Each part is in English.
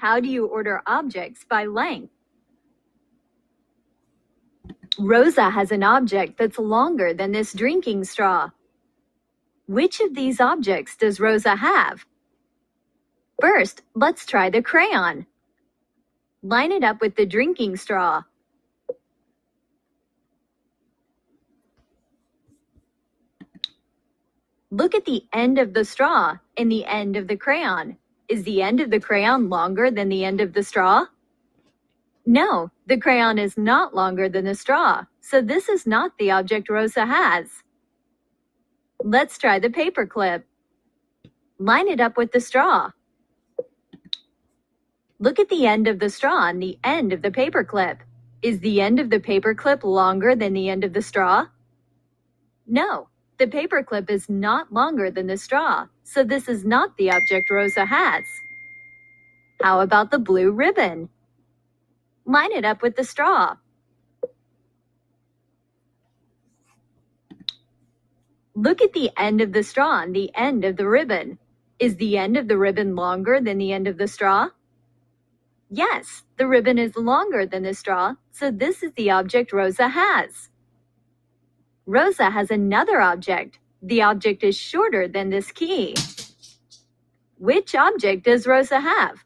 How do you order objects by length? Rosa has an object that's longer than this drinking straw. Which of these objects does Rosa have? First, let's try the crayon. Line it up with the drinking straw. Look at the end of the straw and the end of the crayon. Is the end of the crayon longer than the end of the straw? No, the crayon is not longer than the straw, so this is not the object Rosa has. Let's try the paper clip. Line it up with the straw. Look at the end of the straw and the end of the paper clip. Is the end of the paper clip longer than the end of the straw? No, the paper clip is not longer than the straw, so this is not the object Rosa has. How about the blue ribbon? Line it up with the straw. Look at the end of the straw and the end of the ribbon. Is the end of the ribbon longer than the end of the straw? Yes, the ribbon is longer than the straw, so this is the object Rosa has. Rosa has another object. The object is shorter than this key. Which object does Rosa have?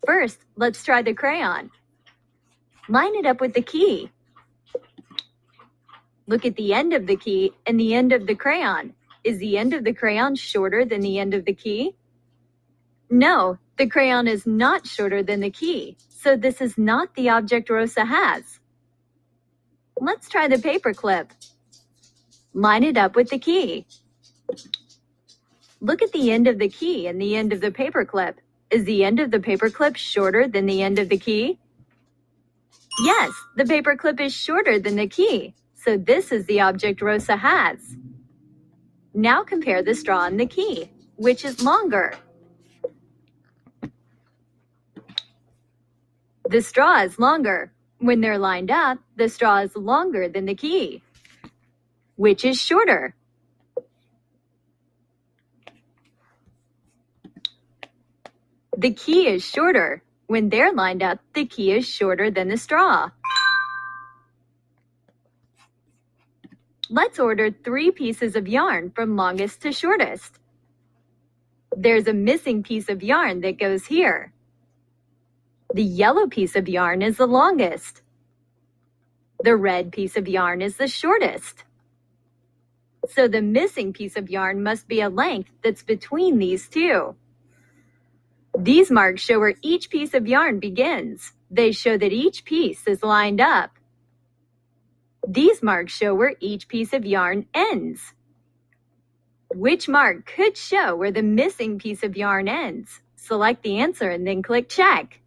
First, let's try the crayon. Line it up with the key. Look at the end of the key and the end of the crayon. Is the end of the crayon shorter than the end of the key? No, the crayon is not shorter than the key, so this is not the object Rosa has. Let's try the paper clip. Line it up with the key. Look at the end of the key and the end of the paper clip. Is the end of the paper clip shorter than the end of the key? Yes, the paper clip is shorter than the key, so this is the object Rosa has. Now compare the straw and the key. Which is longer? The straw is longer. When they're lined up, the straw is longer than the key. Which is shorter? The key is shorter. When they're lined up, the key is shorter than the straw. Let's order 3 pieces of yarn from longest to shortest. There's a missing piece of yarn that goes here. The yellow piece of yarn is the longest. The red piece of yarn is the shortest. So the missing piece of yarn must be a length that's between these two. These marks show where each piece of yarn begins. They show that each piece is lined up. These marks show where each piece of yarn ends. Which mark could show where the missing piece of yarn ends? Select the answer and then click check.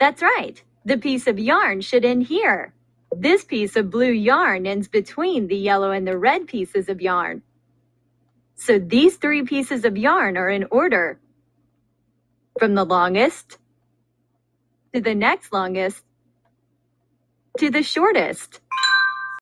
That's right. The piece of yarn should end here. This piece of blue yarn ends between the yellow and the red pieces of yarn. So these 3 pieces of yarn are in order. From the longest to the next longest to the shortest.